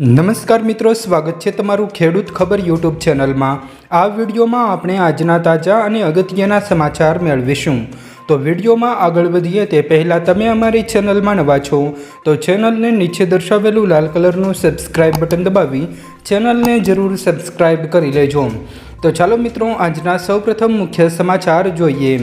નમસ્કાર મિત્રો, સ્વાગત છે તમારું ખેડૂત ખબર યુટ્યુબ ચેનલમાં। આ વિડીયોમાં આપણે આજના તાજા અને અગત્યના સમાચાર મેળવીશું। તો વિડીયોમાં આગળ વધીએ તે પહેલાં તમે અમારી ચેનલમાં નવા છો તો ચેનલને નીચે દર્શાવેલું લાલ કલરનું સબસ્ક્રાઇબ બટન દબાવી ચેનલને જરૂર સબસ્ક્રાઇબ કરી લેજો। તો ચાલો મિત્રો, આજના સૌપ્રથમ મુખ્ય સમાચાર જોઈએ।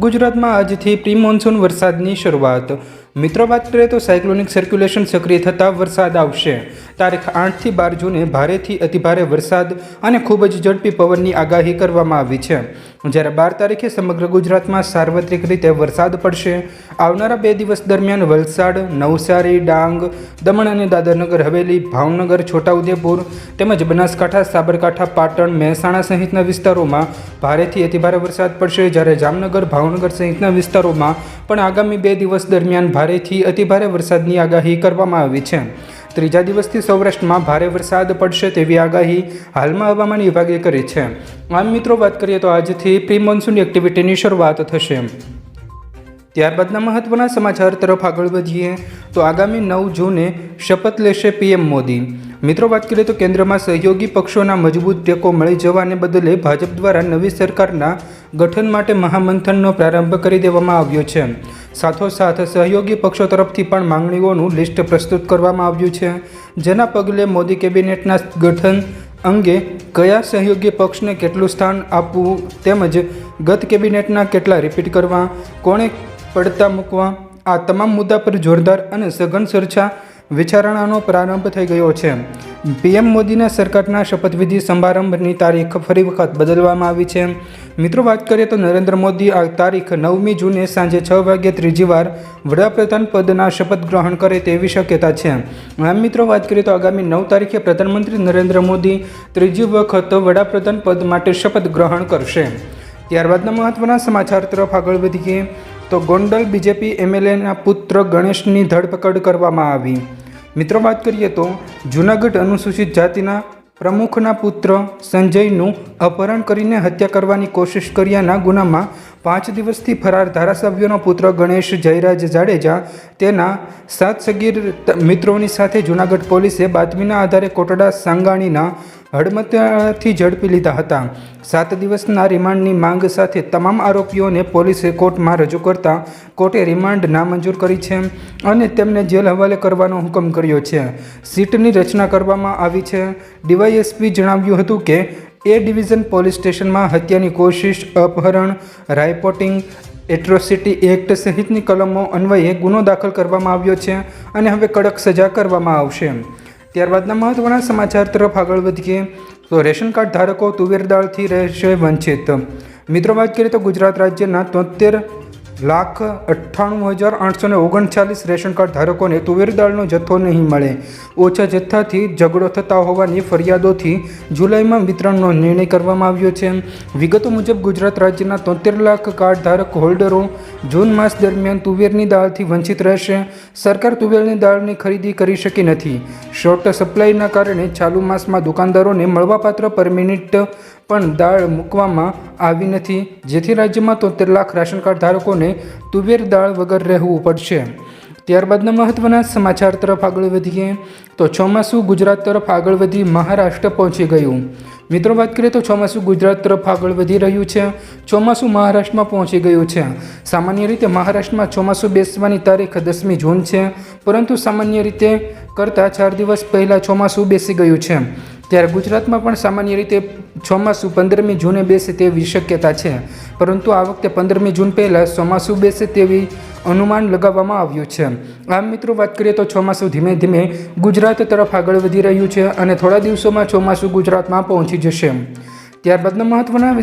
ગુજરાતમાં આજથી પ્રી મોન્સૂન વરસાદની શરૂઆત। મિત્રો, વાત કરીએ તો સાયક્લોનિક સર્ક્યુલેશન સક્રિય થતાં વરસાદ આવશે। તારીખ 8થી 12 જૂને ભારેથી અતિભારે વરસાદ અને ખૂબ જ ઝડપી પવનની આગાહી કરવામાં આવી છે, જ્યારે 12 તારીખે સમગ્ર ગુજરાતમાં સાર્વત્રિક રીતે વરસાદ પડશે। આવનારા 2 દિવસ દરમિયાન વલસાડ, નવસારી, ડાંગ, દમણ અને દાદરનગર હવેલી, ભાવનગર, છોટાઉદેપુર તેમજ બનાસકાંઠા, સાબરકાંઠા, પાટણ, મહેસાણા સહિતના વિસ્તારોમાં ભારેથી અતિભારે વરસાદ પડશે, જ્યારે જામનગર, ભાવનગર સહિતના વિસ્તારોમાં પણ આગામી 2 દિવસ દરમિયાન ભારેથી અતિભારે વરસાદની આગાહી કરવામાં આવી છે। ત્રીજા દિવસથી સૌરાષ્ટ્રમાં ભારે વરસાદ પડશે તેવી આગાહી હાલમાં હવામાન વિભાગે કરી છે। આમ મિત્રો, વાત કરીએ તો આજથી પ્રી મોન્સૂન એક્ટિવિટીની શરૂઆત થશે। ત્યારબાદના મહત્વના સમાચાર તરફ આગળ વધીએ તો આગામી 9 જૂને શપથ લેશે પીએમ મોદી। મિત્રો, વાત કરીએ તો કેન્દ્રમાં સહયોગી પક્ષોના મજબૂત ટેકો મળી જવાને બદલે ભાજપ દ્વારા નવી સરકારના ગઠન માટે મહામંથનનો પ્રારંભ કરી દેવામાં આવ્યો છે। સાથોસાથ સહયોગી પક્ષો તરફથી પણ માંગણીઓનું લિસ્ટ પ્રસ્તુત કરવામાં આવ્યું છે, જેના પગલે મોદી કેબિનેટના ગઠન અંગે કયા સહયોગી પક્ષને કેટલું સ્થાન આપવું તેમજ ગત કેબિનેટના કેટલા રિપીટ કરવા, કોણે પડતા મૂકવા, આ તમામ મુદ્દા પર જોરદાર અને સઘન ચર્ચા વિચારણાનો પ્રારંભ થઈ ગયો છે। પીએમ મોદીના સરકારના શપથવિધિ સમારંભની તારીખ ફરી વખત બદલવામાં આવી છે। મિત્રો, વાત કરીએ તો નરેન્દ્ર મોદી આ તારીખ 9મી જૂને સાંજે 6 વાગ્યે ત્રીજી વાર વડાપ્રધાન પદના શપથ ગ્રહણ કરે તેવી શક્યતા છે। આમ મિત્રો, વાત કરીએ તો આગામી 9 તારીખે પ્રધાનમંત્રી નરેન્દ્ર મોદી ત્રીજી વખત વડાપ્રધાન પદ માટે શપથ ગ્રહણ કરશે। ત્યારબાદના મહત્વના સમાચાર તરફ આગળ વધીએ તો ગોંડલ બીજેપી એમએલએના પુત્ર ગણેશની ધરપકડ કરવામાં આવી। મિત્રો, વાત કરીએ તો જૂનાગઢ અનુસૂચિત જાતિના પ્રમુખના પુત્ર સંજયનું અપહરણ કરીને હત્યા કરવાની કોશિશ કર્યાના ગુનામાં 5 દિવસથી ફરાર ધારાસભ્યનો પુત્ર ગણેશ જયરાજ જાડેજા તેના 7 સગીર મિત્રોની સાથે જૂનાગઢ પોલીસે બાતમીના આધારે કોટડા સાંગાણીના હડમતિયાથી ઝડપી લીધા હતા। 7 દિવસના રિમાન્ડની માંગ સાથે તમામ આરોપીઓને પોલીસે કોર્ટમાં રજૂ કરતા કોર્ટે રિમાન્ડ નામંજૂર કરી છે અને તેમને જેલ હવાલે કરવાનો હુકમ કર્યો છે। સીટની રચના કરવામાં આવી છે। ડીવાયએસપી જણાવ્યું હતું કે એ ડિવિઝન પોલીસ સ્ટેશનમાં હત્યાની કોશિશ, અપહરણ, રાયપોર્ટિંગ, એટ્રોસિટી એક્ટ સહિતની કલમો અન્વયે ગુનો દાખલ કરવામાં આવ્યો છે અને હવે કડક સજા કરવામાં આવશે। ત્યારબાદના મહત્વના સમાચાર તરફ આગળ વધીએ તો રેશન કાર્ડ ધારકો તુવેર દાળથી રહેશે વંચિત। મિત્રો, વાત કરીએ તો ગુજરાત રાજ્યના 73,98,839 રેશન કાર્ડ ધારકોને તુવેર દાળનો જથ્થો નહીં મળે। ઓછા જથ્થાથી ઝઘડો થતા હોવાની ફરિયાદોથી જુલાઈમાં વિતરણનો નિર્ણય કરવામાં આવ્યો છે। વિગતો મુજબ ગુજરાત રાજ્યના 73 લાખ કાર્ડ ધારક હોલ્ડરો જૂન માસ દરમિયાન તુવેરની દાળથી વંચિત રહેશે। સરકાર તુવેરની દાળની ખરીદી કરી શકી નથી। શોર્ટ સપ્લાયના કારણે ચાલુ માસમાં દુકાનદારોને મળવાપાત્ર પર મિનિટ પણ દાળ મૂકવામાં આવી નથી, જેથી રાજ્યમાં 73 લાખ રાશન કાર્ડ ધારકોને તુવેર દાળ વગર રહેવું પડશે। ત્યારબાદના મહત્વના સમાચાર તરફ આગળ વધીએ તો ચોમાસું ગુજરાત તરફ આગળ વધી મહારાષ્ટ્ર પહોંચી ગયું। મિત્રો, વાત કરીએ તો ચોમાસું ગુજરાત તરફ આગળ વધી રહ્યું છે। ચોમાસું મહારાષ્ટ્રમાં પહોંચી ગયું છે। સામાન્ય રીતે મહારાષ્ટ્રમાં ચોમાસું બેસવાની તારીખ 10મી જૂન છે, પરંતુ સામાન્ય રીતે કરતાં 4 દિવસ પહેલાં ચોમાસું બેસી ગયું છે। ત્યારે ગુજરાતમાં પણ સામાન્ય રીતે ચોમાસું 15મી જૂને બેસે તેવી શક્યતા છે, પરંતુ આ વખતે 15મી જૂન પહેલાં ચોમાસું બેસે તેવી અનુમાન લગાવવામાં આવ્યું છે। આમ મિત્રો, વાત કરીએ તો ચોમાસું ધીમે ધીમે ગુજરાત તરફ આગળ વધી રહ્યું છે અને થોડા દિવસોમાં ચોમાસું ગુજરાતમાં પહોંચી જશે। ત્યારબાદના મહત્વના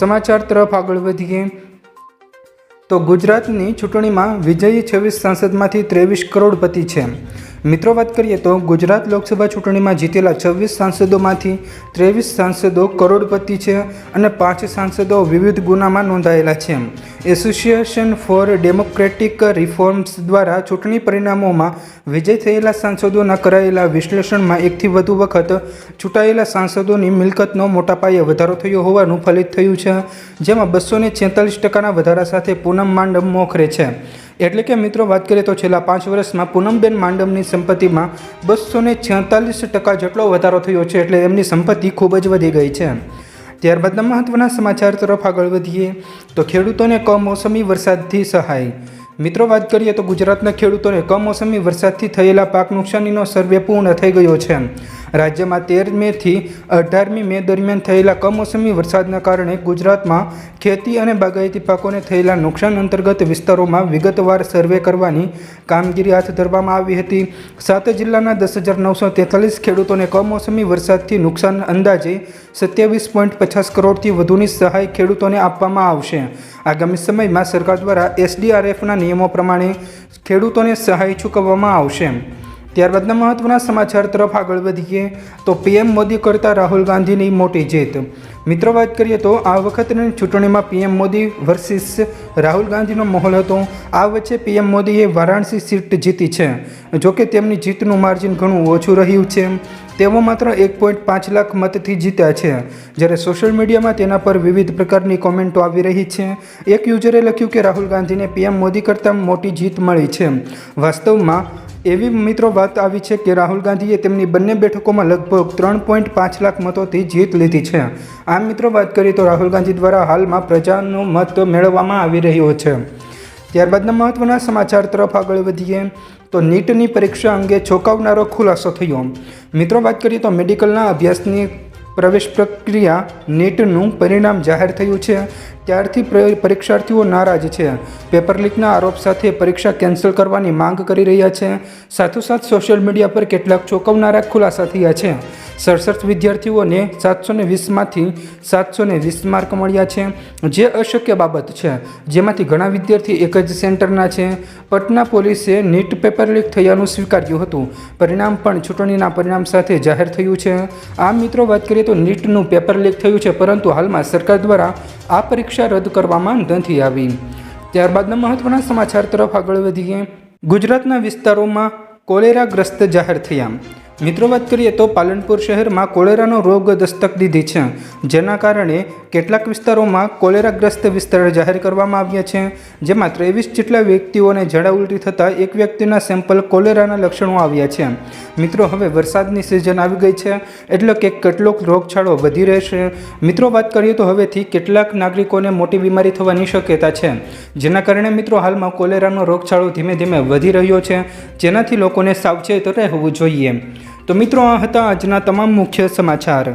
સમાચાર તરફ આગળ વધીએ તો ગુજરાતની ચૂંટણીમાં વિજયી 26 સાંસદમાંથી 23 કરોડપતિ છે। મિત્રો, વાત કરીએ તો ગુજરાત લોકસભા ચૂંટણીમાં જીતેલા 26 સાંસદોમાંથી 23 સાંસદો કરોડપતિ છે અને 5 સાંસદો વિવિધ ગુનામાં નોંધાયેલા છે। એસોસિએશન ફોર ડેમોક્રેટિક રિફોર્મ્સ દ્વારા ચૂંટણી પરિણામોમાં વિજય થયેલા સાંસદોના કરાયેલા વિશ્લેષણમાં 1થી વધુ વખત ચૂંટાયેલા સાંસદોની મિલકતનો મોટા પાયે વધારો થયો હોવાનું ફલિત થયું છે, જેમાં 246% વધારા સાથે પૂનમ માંડમ મોખરે છે। એટલે કે મિત્રો વાત કરીએ તો છેલ્લા 5 વર્ષમાં પૂનમબેન માંડમની સંપત્તિમાં 246% જેટલો વધારો થયો છે, એટલે એમની સંપત્તિ ખૂબ જ વધી ગઈ છે। ત્યારબાદના મહત્વના સમાચાર તરફ આગળ વધીએ તો ખેડૂતોને કમોસમી વરસાદથી સહાય। મિત્રો વાત કરીએ તો ગુજરાતના ખેડૂતોને કમોસમી વરસાદથી થયેલા પાક નુકસાનીનો સર્વે પૂર્ણ થઈ ગયો છે। રાજ્યમાં 13 મેથી 18મી મે દરમિયાન થયેલા કમોસમી વરસાદના કારણે ગુજરાતમાં ખેતી અને બાગાયતી પાકોને થયેલા નુકસાન અંતર્ગત વિસ્તારોમાં વિગતવાર સર્વે કરવાની કામગીરી હાથ ધરવામાં આવી હતી। 7 જિલ્લાના 10,943 ખેડૂતોને કમોસમી વરસાદથી નુકસાન અંદાજે 27.50 કરોડથી વધુની સહાય ખેડૂતોને આપવામાં આવશે। આગામી સમયમાં સરકાર દ્વારા SDRFના નિયમો પ્રમાણે ખેડૂતોને સહાય ચૂકવવામાં આવશે। ત્યારબાદના મહત્વના સમાચાર તરફ આગળ વધીએ તો PM મોદી કરતાં રાહુલ ગાંધીની મોટી જીત। મિત્રો વાત કરીએ તો આ વખતની ચૂંટણીમાં PM મોદી વર્સિસ રાહુલ ગાંધીનો માહોલ હતો। આ વચ્ચે PM મોદીએ વારાણસી સીટ જીતી છે, જોકે તેમની જીતનું માર્જિન ઘણું ઓછું રહ્યું છે। તેઓ માત્ર 1.5 લાખ મતથી જીત્યા છે, જ્યારે સોશિયલ મીડિયામાં તેના પર વિવિધ પ્રકારની કોમેન્ટો આવી રહી છે। એક યુઝરે લખ્યું કે રાહુલ ગાંધીને PM મોદી કરતાં મોટી જીત મળી છે। વાસ્તવમાં એવી મિત્રો વાત આવી છે કે રાહુલ ગાંધીએ તેમની બંને બેઠકોમાં લગભગ 3.5 લાખ મતોથી જીત લીધી છે। આમ મિત્રો વાત કરીએ તો રાહુલ ગાંધી દ્વારા હાલમાં પ્રજાનો મત મેળવવામાં આવી રહ્યો છે। ત્યારબાદના મહત્વના સમાચાર તરફ આગળ વધીએ તો નીટની પરીક્ષા અંગે ચોંકાવનારો ખુલાસો થયો। મિત્રો વાત કરીએ તો મેડિકલના અભ્યાસની પ્રવેશ પ્રક્રિયા નીટનું પરિણામ જાહેર થયું છે, ત્યારથી પરીક્ષાર્થીઓ નારાજ છે। પેપર લીકના આરોપ સાથે પરીક્ષા કેન્સલ કરવાની માંગ કરી રહ્યા છે। સાથોસાથ સોશિયલ મીડિયા પર કેટલાક ચોંકાવનારા ખુલાસા થયા છે। 67 વિદ્યાર્થીઓને 720માંથી 720 માર્ક મળ્યા છે, જે અશક્ય બાબત છે, જેમાંથી ઘણા વિદ્યાર્થી એક જ સેન્ટરના છે। પટના પોલીસે નીટ પેપર લીક થયાનું સ્વીકાર્યું હતું। પરિણામ પણ ચૂંટણીના પરિણામ સાથે જાહેર થયું છે। આ મિત્રો વાત કરીએ તો નીટનું પેપર લીક થયું છે, પરંતુ હાલમાં સરકાર દ્વારા આ પરીક્ષા રદ કરવામાં નથી આવી। ત્યારબાદના મહત્વના સમાચાર તરફ આગળ વધીએ। ગુજરાતના વિસ્તારોમાં કોલેરાગ્રસ્ત જાહેર થયા। મિત્રો વાત કરીએ તો પાલનપુર શહેરમાં કોલેરાનો રોગ દસ્તક દીધી છે, જેના કારણે કેટલાક વિસ્તારોમાં કોલેરાગ્રસ્ત વિસ્તાર જાહેર કરવામાં આવ્યા છે, જેમાં 23 જેટલા વ્યક્તિઓને ઝાડા ઉલટી થતાં એક વ્યક્તિના સેમ્પલ કોલેરાના લક્ષણો આવ્યા છે। મિત્રો હવે વરસાદની સિઝન આવી ગઈ છે, એટલે કે કેટલોક રોગચાળો વધી રહેશે। મિત્રો વાત કરીએ તો હવેથી કેટલાક નાગરિકોને મોટી બીમારી થવાની શક્યતા છે, જેના કારણે મિત્રો હાલમાં કોલેરાનો રોગચાળો ધીમે ધીમે વધી રહ્યો છે, જેનાથી લોકોને સાવચેત રહેવું જોઈએ। તો મિત્રો આ હતા આજના તમામ મુખ્ય સમાચાર।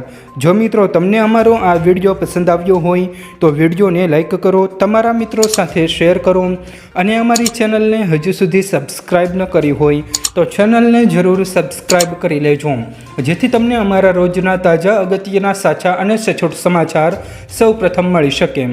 જો મિત્રો તમને અમારો આ વિડીયો પસંદ આવ્યો હોય તો વિડીયોને લાઈક કરો, તમારા મિત્રો સાથે શેર કરો, અને અમારી ચેનલને હજુ સુધી સબસ્ક્રાઈબ ન કરી હોય તો ચેનલને જરૂર સબસ્ક્રાઈબ કરી લેજો, જેથી તમને અમારા રોજના તાજા અગત્યના સાચા અને સચોટ સમાચાર સૌ પ્રથમ મળી શકે।